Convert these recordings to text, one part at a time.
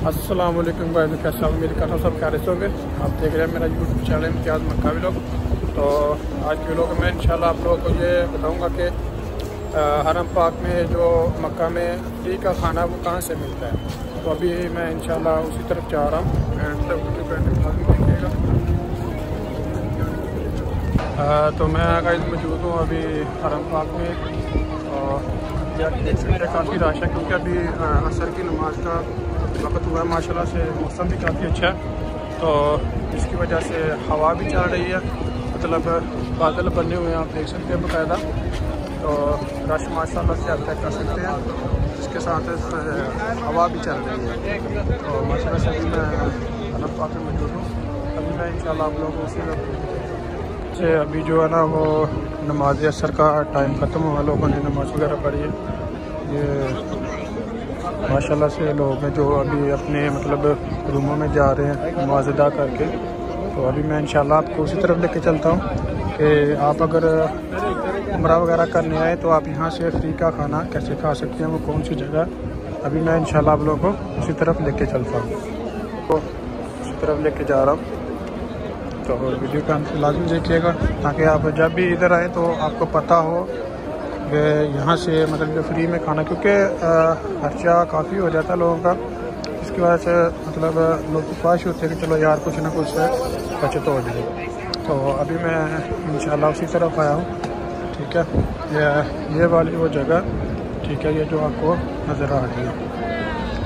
अस्सलाम वालेकुम भाई, मैं कैसा हूँ? मेरे कथा सब ख्याल होंगे। आप देख रहे हैं मेरा यूट्यूब चैनल इम्तियाज़ मक्का व्लॉग। तो आज के व्लॉग में इंशाल्लाह आप लोगों को ये बताऊँगा कि हरम पाक में जो मक्का में फ्री का खाना वो कहाँ से मिलता है। तो अभी मैं इंशाल्लाह उसी तरफ जा रहा हूँ। तो मैं गाइस मौजूद हूँ अभी हरम पाक में। और देख सकते हैं काफ़ी रश है क्योंकि अभी असर की नमाज का वक्त हुआ है। माशाल्लाह से मौसम भी काफ़ी अच्छा है, तो इसकी वजह से हवा भी चल रही है, मतलब बादल बने हुए हैं, आप देख सकते हैं बाकायदा। तो रश माशाल्लाह से आप चेक कर सकते हैं, इसके साथ हवा भी चल रही है। तो माशाल्लाह से अभी मैं हरम पाक में मौजूद हूँ। अभी मैं इंशाल्लाह आप लोगों से अभी जो है ना वो नमाज असर का टाइम ख़त्म हुआ, लोगों ने नमाज वगैरह पढ़ी है। ये माशाल्लाह से लोग हैं जो अभी अपने मतलब रूमों में जा रहे हैं नमाज अदा करके। तो अभी मैं इंशाल्लाह आपको उसी तरफ लेके चलता हूँ कि आप अगर उम्रा वगैरह करने आए तो आप यहाँ से फ्री का खाना कैसे खा सकते हैं, वो कौन सी जगह। अभी मैं इंशाल्लाह आप लोगों को उसी तरफ लेके चलता हूँ, तो उसी तरफ लेके जा रहा हूँ। तो वीडियो का लाजमी देखिएगा ताकि आप जब भी इधर आए तो आपको पता हो कि यहाँ से मतलब फ्री में खाना, क्योंकि खर्चा काफ़ी हो जाता है लोगों का। इसकी वजह से मतलब लोग की ख्वाहिश होती है कि चलो यार कुछ ना कुछ बचत हो जाए। तो अभी मैं इंशाल्लाह उसी तरफ आया हूँ, ठीक है। ये वाली वो जगह, ठीक है, ये जो आपको नज़र आ रही है,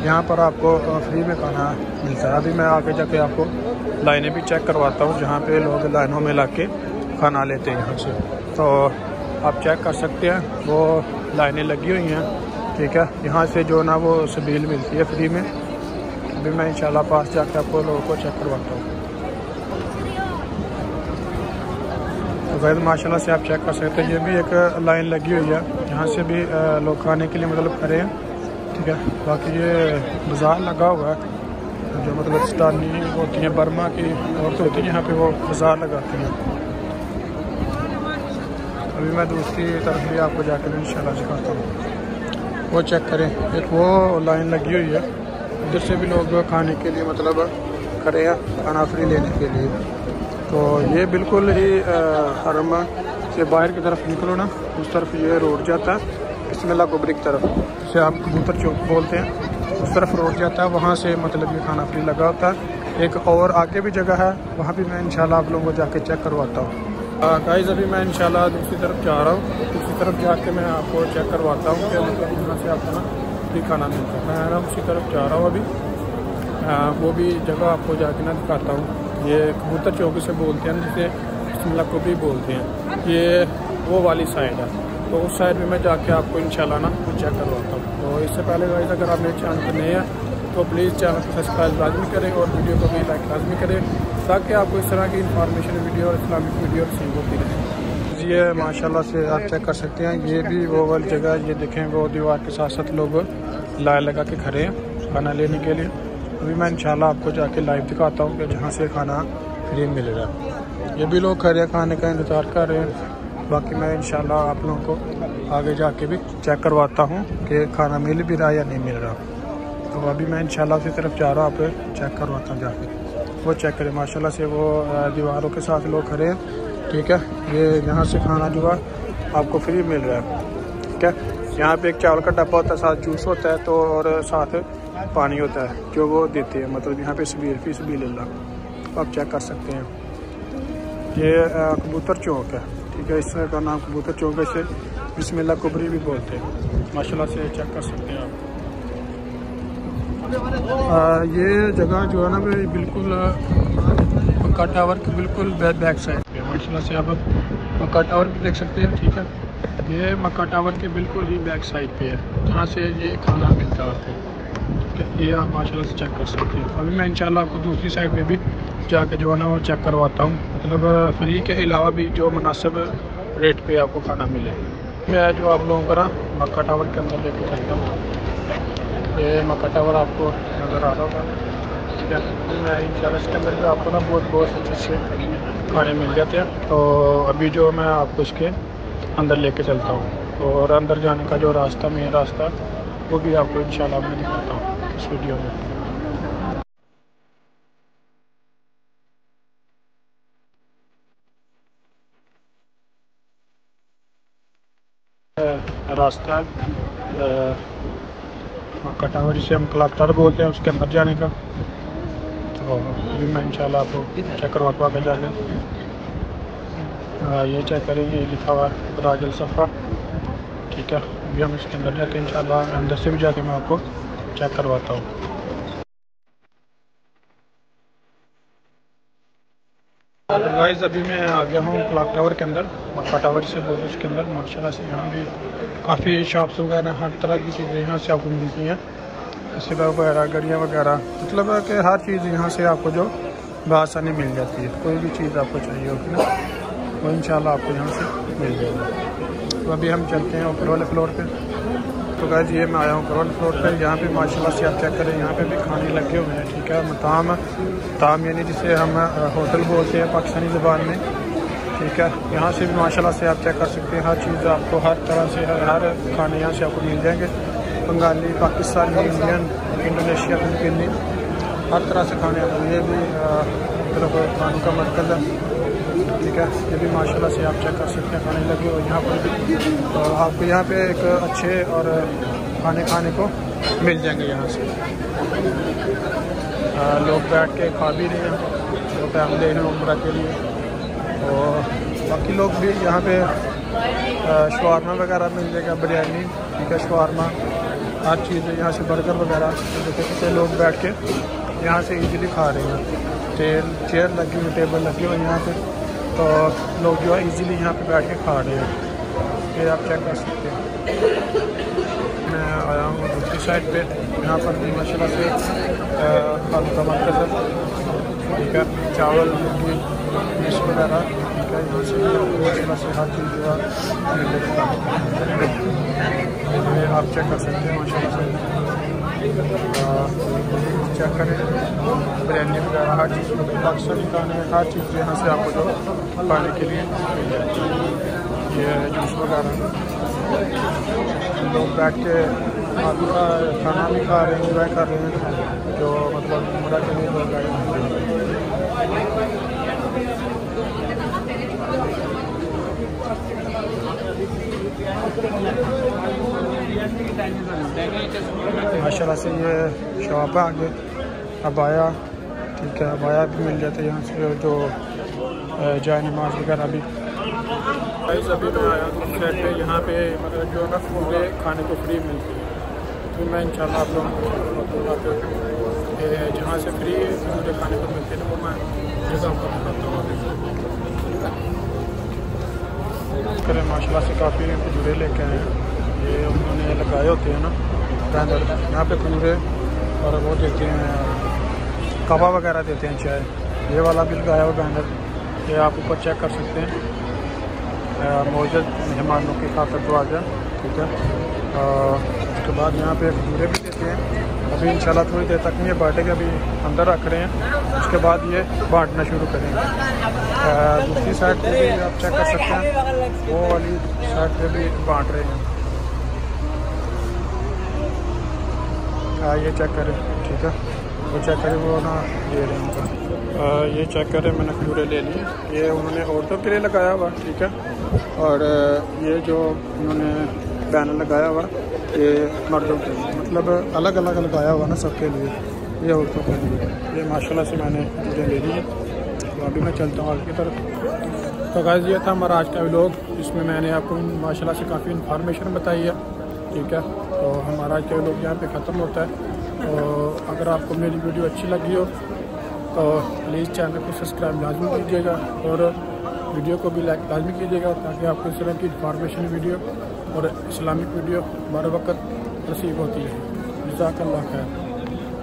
यहाँ पर आपको फ्री में खाना मिलता है। अभी मैं आगे जाके आपको लाइनें भी चेक करवाता हूँ जहाँ पे लोग लाइनों में लाके खाना लेते हैं यहाँ से। तो आप चेक कर सकते हैं वो लाइनें लगी हुई हैं, ठीक है। यहाँ से जो ना वो सबील मिलती है फ्री में। अभी मैं इंशाल्लाह पास जाकर आपको लोगों को चेक करवाता हूँ। तो वैसे माशाल्लाह से आप चेक कर सकते हैं, ये भी एक लाइन लगी हुई है, यहाँ से भी लोग खाने के लिए मतलब खड़े हैं, ठीक है। बाकी ये बाज़ार लगा हुआ है, जो मतलब स्टानी होती हैं, बर्मा की औरतें होती हैं, यहाँ पे वो बाज़ार लगाती हैं। अभी मैं दूसरी तरफ भी आपको जाकर इंशाल्लाह दिखाता हूँ। वो चेक करें, एक वो लाइन लगी हुई है, उधर से भी लोग खाने के लिए मतलब खड़े हैं खाना फ्री लेने के लिए। तो ये बिल्कुल ही हरम से बाहर की तरफ निकलो ना, उस तरफ ये रोड जाता है बिस्मिल्लाह कुबरी की तरफ, जिसे आप कबूतर चौक बोलते हैं, उस तरफ रोड जाता है। वहाँ से मतलब ये खाना फ्री लगा होता है। एक और आगे भी जगह है, वहाँ भी मैं इंशाल्लाह आप लोगों को जाके चेक करवाता हूँ। गाइस अभी मैं इंशाल्लाह दूसरी तरफ जा रहा हूँ, दूसरी तरफ जाके मैं आपको चेक करवाता हूँ कि मतलब यहाँ से आपको ना फ्री खाना मिलता है। मैं ना उसी तरफ जा रहा हूँ अभी, वो भी जगह आपको जाके ना दिखाता हूँ। ये कबूतर चौकी से बोलते हैं, जिसे बिस्मिल्लाह कुबरी बोलते हैं, ये वो वाली साइड है। तो उस साइड में मैं जाके आपको इंशाल्लाह ना चेक करवाता हूँ। तो इससे पहले गाइस अगर आप मेरे चैनल पर नए हैं तो प्लीज़ चैनल को सब्सक्राइब लाजमी करें और वीडियो को भी लाइक लाजमी करें, ताकि आपको इस तरह की इंफॉर्मेशन वीडियो और इस्लामिक वीडियो रिसीव होती रहे। ये माशाल्लाह से आप चेक कर सकते हैं, ये भी वो वाली जगह, ये देखें वो दीवार के साथ साथ लोग लाइन लगा के खड़े हैं खाना लेने के लिए। अभी मैं इंशाल्लाह आपको जाके लाइव दिखाता हूँ कि जहाँ से खाना फ्री मिल रहा है। ये भी लोग खड़े खाने का इंतज़ार कर रहे हैं। बाकी मैं इंशाल्लाह आप लोगों को आगे जाके भी चेक करवाता हूँ कि खाना मिल भी रहा है या नहीं मिल रहा। तो अभी मैं इंशाल्लाह उसी तरफ जा रहा हूँ, आप चेक करवाता हूँ जाके। वो चेक करें माशाल्लाह से वो दीवारों के साथ लोग खड़े हैं, ठीक है। ये यहाँ से खाना जो है आपको फ्री मिल रहा है, ठीक है। यहाँ पे एक चावल का डब्बा होता है, साथ जूस होता है, तो और साथ पानी होता है जो वो देते हैं, मतलब यहाँ पे सबील आप चेक कर सकते हैं। ये कबूतर चौक है, ठीक है, इसका नाम कबूतर चौक है, इसे बिस्मिल्लाह कुबरी भी बोलते हैं। माशाल्लाह से चेक कर सकते हैं आप। ये जगह जो है ना बिल्कुल मक्का टावर के बिल्कुल बैक साइड पे, माशाल्लाह से आप मक्का टावर भी देख सकते हैं, ठीक है। ये मक्का टावर के बिल्कुल ही बैक साइड पे है, जहाँ से ये खाना मिलता है आपको, ये आप माशाल्लाह से चेक कर सकते हैं। अभी मैं इंशाल्लाह आपको दूसरी साइड में भी जाके जो है ना वो चेक करवाता हूँ, मतलब फ्री के अलावा भी जो मुनासिब रेट पे आपको खाना मिले। मैं जो आप लोगों को ना मक्का टावर के अंदर लेके चलता हूँ। ये मक्का टावर आपको नज़र आ रहा होगा, ठीक है। मैं इंशाल्लाह इसके अंदर भी आपको ना बहुत अच्छे खाने मिल जाते हैं। तो अभी जो मैं आपको इसके अंदर लेके चलता हूँ, और अंदर जाने का जो रास्ता, मेन रास्ता, वो भी आपको इंशाल्लाह मैं दिखाता हूँ। इस वीडियो में। रास्ता कटावरी से हम क्लाक्टर बोलते हैं, उसके अंदर जाने का। तो अभी मैं इंशाल्लाह आपको चेक करवाता हूँ आगे जाके। ये चेक करेंगे, लिखा हुआ राजल सफ़ा, ठीक है। अभी हम इसके अंदर जाके इंशाल्लाह अंदर से भी जाके मैं आपको चेक करवाता हूँ। गाइस अभी मैं आ गया हूँ क्लॉक टावर के अंदर, मक्का टावर से बोल उसके अंदर। माशाल्लाह से यहाँ भी काफ़ी शॉप्स वगैरह हर तरह की चीज़ें यहाँ से आपको मिलती हैं, सिवा वगैरह गाड़ियाँ वगैरह, मतलब है कि हर चीज़ यहाँ से आपको जो बआसानी मिल जाती है। कोई भी चीज़ आपको चाहिए होगी ना वो इंशाल्लाह आपको यहाँ से मिल जाएगी। तो अभी हम चलते हैं ऊपर वाले फ्लोर पे। तो गाइस ये मैं आया हूँ ऊपर वाले फ्लोर पे। यहाँ पे माशाल्लाह से आप चेक करें, यहाँ पे भी खाने लगे हुए हैं, ठीक है। ताम यानी जिसे हम होटल बोलते हैं पाकिस्तानी ज़बान में, ठीक है। यहाँ से भी माशाल्लाह से आप चेक कर सकते हैं, हर चीज़ आपको हर तरह से हर खाने यहाँ से आपको मिल जाएंगे। बंगाली, पाकिस्तानी, इंडियन, इंडोनेशिया, फिलिपीनी, हर तरह से खाने आपको। ये भी मतलब खाने का मरकज़ है, ठीक है। ये भी माशाल्लाह से आप चेक कर सकते हैं, खाने लगे हुए यहाँ पर भी। तो आपको यहाँ पे एक अच्छे और खाने को मिल जाएंगे यहाँ से। लोग बैठ के खा भी रहे हैं, तो फैमिली हैं उम्रा के लिए। और बाकी लोग भी यहाँ पे शवारमा वगैरह मिल जाएगा, बिरयानी, ठीक है, शवारमा, हर चीज़ यहाँ से, बर्गर वगैरह। तो देखते लोग बैठ के यहाँ से इजीली खा रहे हैं। चेयर लगी हुई, टेबल लगी हुई यहाँ पे, तो लोग जो है इजीली यहाँ पे बैठ के खा रहे हैं। ये आप चेक कर सकते हैं। मैं आया हूँ दूसरी साइड पे, यहाँ पर भी माशाल्लाह से खाने का मरकज़ है, ठीक है। चावल, रोटी, डिश वगैरह, ठीक है। यहाँ से माशाल्लाह से हर चीज़ जो है आप चेक कर सकते हैं माशाल्लाह से। चेक करें बिरयानी वगैरह हर चीज़, पाकिस्तानी खाने हर चीज़ यहाँ से आपको जो खाने के लिए मिल जाती है। ये जूस वगैरह, लोग बैठ के आपका खाना भी खा रहे हैं, इंजॉय कर रहे हैं, जो मतलब उम्रा के लिए लोग आए हैं। माशाल्लाह से ये शॉप है आगे, अबाया, ठीक है। अबाया भी मिल जाते हैं यहाँ से, जो जाए नमाज वगैरह भी। अभी मैं आया हूँ साइड पे, यहाँ पे मतलब जो ना पूरे खाने को फ्री मिलती है। तो मैं इंशाल्लाह आप लोगों को जहाँ से फ्री पूरे खाने को मिलते हैं ना, वो मैं जगह आपको बताता हूँ। करें माशाल्लाह से काफ़ी खजूरे लेके आए हैं, ये उन्होंने लगाए होते हैं ना बैनर, यहाँ पे खजूरे और वो देते हैं, कवा वगैरह देते हैं चाय। ये वाला भी लगाया हुआ बैनर, ये आप ऊपर चेक कर सकते हैं। मौजूद मेहमानों की खातिर तो आ जाए, ठीक है। उसके बाद यहाँ पे खजूरे भी देते हैं। अभी इंशाल्लाह थोड़ी देर तक ये बांटेंगे, अभी अंदर रख रहे हैं, उसके बाद ये बांटना शुरू करेंगे। दूसरी साइड पे भी आप चेक कर सकते हैं, वो वाली साइड पे भी बांट रहे हैं। ये चेक करें, ठीक है, वो चेक करें, वो ना दे रहे हैं। ये चेक करें, मैंने खजूरे ले लिए, ये उन्होंने औरतों के लिए लगाया हुआ, ठीक है। और ये जो उन्होंने बैनर लगाया हुआ ये मर्दों के लिए, मतलब अलग अलग लगाया हुआ ना सबके लिए, ये औरतों के लिए। ये माशाल्लाह से मैंने खजूरें ले ली है। तो अभी मैं चलता हूँ आगे की तरफ। तो गाइस ये था हमारा आज का व्लॉग, जिसमें मैंने आपको माशाल्लाह से काफ़ी इन्फॉर्मेशन बताई है, ठीक है। तो हमारा आज का व्लॉग यहाँ पे ख़त्म होता है। तो अगर आपको मेरी वीडियो अच्छी लगी हो तो प्लीज़ चैनल को सब्सक्राइब लाजमी कीजिएगा और वीडियो को भी लाइक लाजमी कीजिएगा, ताकि आपको इस तरह की इन्फॉर्मेशन वीडियो और इस्लामिक वीडियो बर वक्त नसीब होती है। जज़ाकल्लाह खैर।